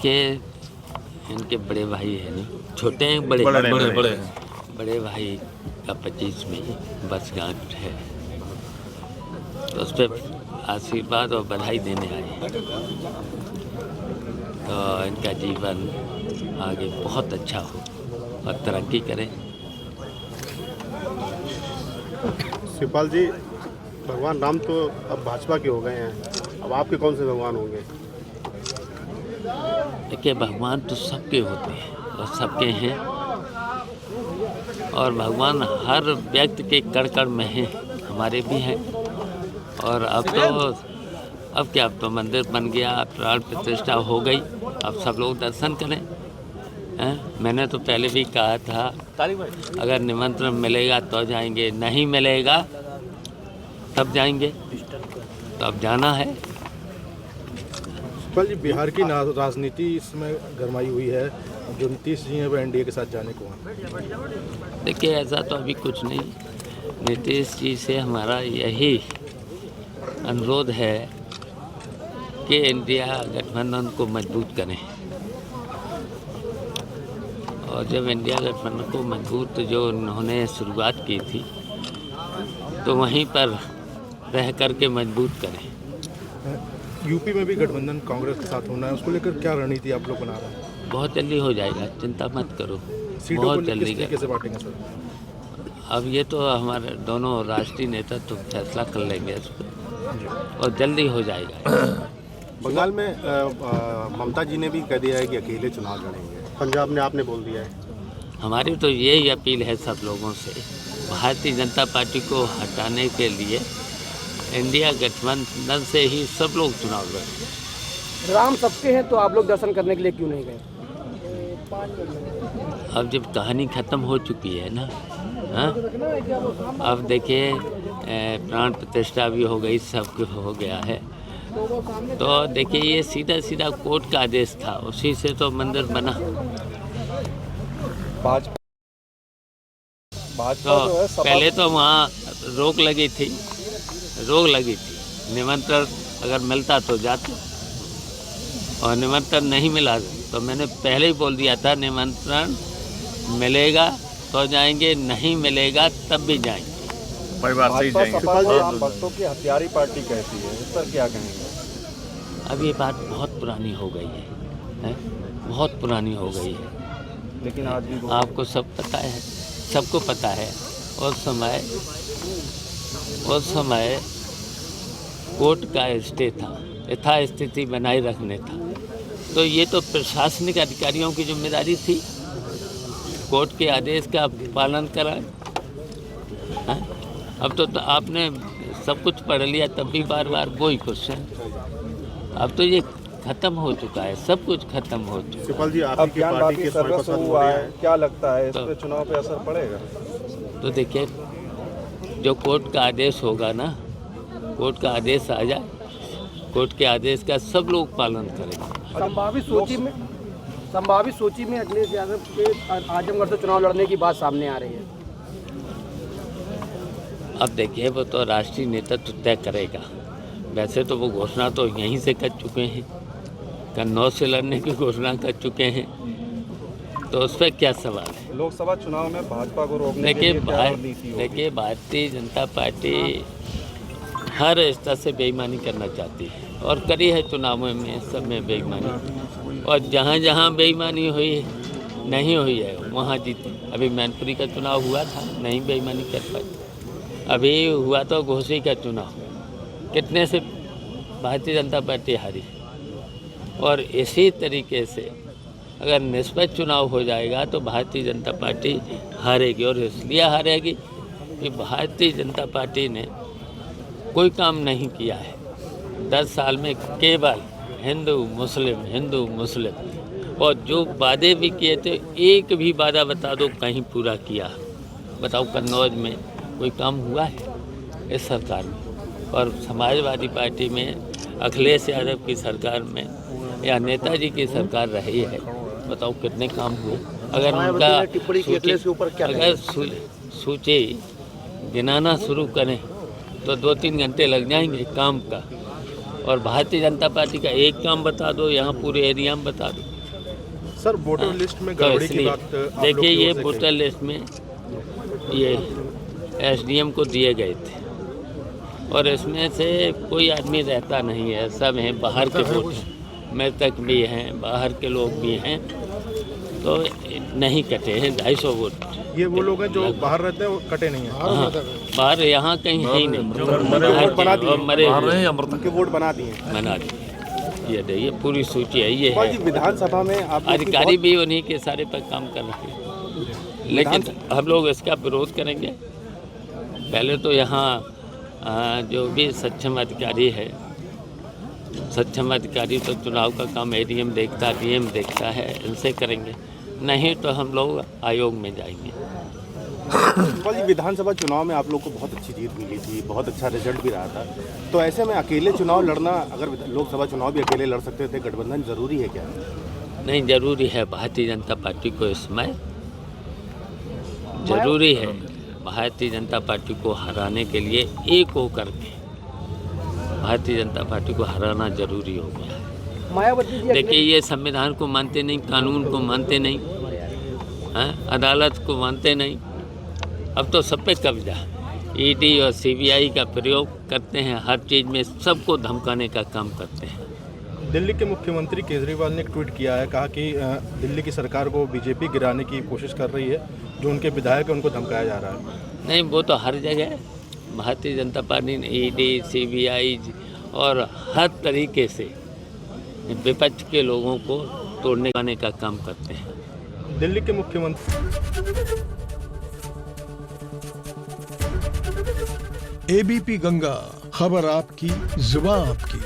देखिए, इनके बड़े भाई है नहीं, छोटे हैं बड़े बड़े भाई का 25 में वर्षगांठ है, तो उस पर आशीर्वाद और बधाई देने आए हैं। तो इनका जीवन आगे बहुत अच्छा हो और तरक्की करें। शिवपाल जी, भगवान राम तो अब भाजपा के हो गए हैं, अब आपके कौन से भगवान होंगे? देखिए, भगवान तो सबके होते हैं और सबके हैं, और भगवान हर व्यक्ति के कण कण में हैं, हमारे भी हैं। और अब क्या, अब तो मंदिर बन गया, प्राण प्रतिष्ठा हो गई, अब सब लोग दर्शन करें। मैंने तो पहले भी कहा था, अगर निमंत्रण मिलेगा तो जाएंगे, नहीं मिलेगा तब जाएंगे, तो अब जाना है। शिवपाल जी, बिहार की राजनीति इसमें गरमाई हुई है, जो नीतीश जी हैं वो एनडीए के साथ जाने को हैं। देखिए, ऐसा तो अभी कुछ नहीं, नीतीश जी से हमारा यही अनुरोध है कि इंडिया गठबंधन को मजबूत करें, और जब इंडिया गठबंधन को मजबूत जो उन्होंने शुरुआत की थी, तो वहीं पर रह कर के मजबूत करें। यूपी में भी गठबंधन कांग्रेस के साथ होना है, उसको लेकर क्या रणनीति आप लोग बना रहे हैं? बहुत जल्दी हो जाएगा, चिंता मत करो, सीटों बहुत को जल्दी। कैसे बांटेंगे सर? अब ये तो हमारे दोनों राष्ट्रीय नेता तो फैसला कर लेंगे इस पर, और जल्दी हो जाएगा। बंगाल में ममता जी ने भी कह दिया है कि अकेले चुनाव लड़ेंगे, पंजाब में आपने बोल दिया है। हमारी तो यही अपील है सब लोगों से, भारतीय जनता पार्टी को हटाने के लिए इंडिया गठबंधन से ही सब लोग चुनाव लड़ें। राम सबके हैं, तो आप लोग दर्शन करने के लिए क्यों नहीं गए? अब जब कहानी ख़त्म हो चुकी है ना, हाँ, अब देखिए, प्राण प्रतिष्ठा भी हो गई, सब कुछ हो गया है, तो देखिए ये सीधा सीधा कोर्ट का आदेश था, उसी से तो मंदिर बना। तो पहले तो वहाँ रोक लगी थी, निमंत्रण अगर मिलता तो जाते, और निमंत्रण नहीं मिला तो मैंने पहले ही बोल दिया था, निमंत्रण मिलेगा तो जाएंगे, नहीं मिलेगा तब भी जाएंगे। परिवार से ही जाएंगे। भक्तों की हथियारी पार्टी कहती है, इस पर क्या कहेंगे? अब ये बात बहुत पुरानी हो गई है, बहुत पुरानी हो गई है, लेकिन आज भी आपको सब पता है, सबको पता है। उस समय कोर्ट का स्टे था, यथास्थिति बनाए रखने था, तो ये तो प्रशासनिक अधिकारियों की जिम्मेदारी थी, कोर्ट के आदेश का पालन कराएं। अब तो आपने सब कुछ पढ़ लिया, तब भी बार बार वही क्वेश्चन। अब तो ये खत्म हो चुका है, सब कुछ खत्म हो चुका है। शिवपाल जी, आपकी पार्टी के सर्वस्व हुआ है, क्या लगता है इस पे चुनाव पे असर पड़ेगा? तो देखिए, जो कोर्ट का आदेश होगा ना, कोर्ट का आदेश आ जाए, कोर्ट के आदेश का सब लोग पालन करेंगे। संभावित सूची में अखिलेश यादव के आजमगढ़ से चुनाव लड़ने की बात सामने आ रही है। अब देखिए, वो तो राष्ट्रीय नेतृत्व तय करेगा, वैसे तो वो घोषणा तो यहीं से कर चुके हैं, कन्नौज से लड़ने की घोषणा कर चुके हैं, तो उस पर क्या सवाल है? लोकसभा चुनाव में भाजपा को रोकने के लिए क्या रणनीति होगी? देखिए, भारतीय जनता पार्टी हर स्तर से बेईमानी करना चाहती है, और करी है चुनावों में, सब में बेईमानी, और जहाँ जहाँ बेईमानी हुई नहीं हुई है वहाँ जीते। अभी मैनपुरी का चुनाव हुआ था, नहीं बेईमानी कर पाई। अभी हुआ तो घोसी का चुनाव, कितने से भारतीय जनता पार्टी हारी, और इसी तरीके से अगर निष्पक्ष चुनाव हो जाएगा तो भारतीय जनता पार्टी हारेगी, और इसलिए हारेगी कि भारतीय जनता पार्टी ने कोई काम नहीं किया है 10 साल में, केवल हिंदू मुस्लिम, और जो वादे भी किए थे, एक भी वादा बता दो कहीं पूरा किया? बताओ, कन्नौज में कोई काम हुआ है इस सरकार में? और समाजवादी पार्टी में अखिलेश यादव की सरकार में या नेताजी की सरकार रही है, बताओ कितने काम हुए? अगर उनका सूची गिनाना शुरू करें तो 2-3 घंटे लग जाएंगे काम का, और भारतीय जनता पार्टी का एक काम बता दो, यहाँ पूरे एरिया में बता दो। सर वोटर लिस्ट में तो गड़बड़ी की इसलिए बात आप लोग देखिए, की ओर ये से वोटर लिस्ट में ये एसडीएम को दिए गए थे और इसमें से कोई आदमी रहता नहीं है, सब हैं बाहर के वोटर, मृतक भी हैं, बाहर के लोग भी हैं, तो नहीं कटे हैं 250 वोट। ये वो लोग हैं जो बाहर रहते हैं, वो कटे नहीं हैं। हाँ, बाहर यहाँ कहीं है ही नहीं, बाहर बना के और मरे हुए उनके वोट बना दिए हैं। बना दिए। ये देखिए पूरी सूची है, ये सुखपाल है। जी, विधानसभा में आप लोग की अधिकारी भी उन्हीं के सारे पर काम कर रहे हैं, लेकिन हम लोग इसका विरोध करेंगे। पहले तो यहाँ जो भी सक्षम अधिकारी है, सक्षम अधिकारी तो चुनाव का काम एडीएम देखता, डीएम देखता है, इनसे करेंगे, नहीं तो हम लोग आयोग में जाएंगे। सुखपाल जी, विधानसभा चुनाव में आप लोग को बहुत अच्छी जीत मिली थी, बहुत अच्छा रिजल्ट भी रहा था, तो ऐसे में अकेले चुनाव लड़ना, अगर लोकसभा चुनाव भी अकेले लड़ सकते थे, गठबंधन जरूरी है क्या? नहीं, जरूरी है। भारतीय जनता पार्टी को इस समय जरूरी है, भारतीय जनता पार्टी को हराने के लिए एक होकर के भारतीय जनता पार्टी को हराना जरूरी हो गया है। मायावती जी देखिए, ये संविधान को मानते नहीं, कानून को मानते नहीं, अदालत को मानते नहीं, अब तो सब पे कब्जा। ईडी और सीबीआई का प्रयोग करते हैं, हर चीज़ में सबको धमकाने का काम करते हैं। दिल्ली के मुख्यमंत्री केजरीवाल ने एक ट्वीट किया है, कहा कि दिल्ली की सरकार को बीजेपी गिराने की कोशिश कर रही है, जो उनके विधायक है उनको धमकाया जा रहा है। नहीं, वो तो हर जगह भारतीय जनता पार्टी ने ईडी, सीबीआई और हर तरीके से विपक्ष के लोगों को तोड़ने का काम करते हैं। दिल्ली के मुख्यमंत्री एबीपी गंगा, खबर आपकी, जुबान आपकी।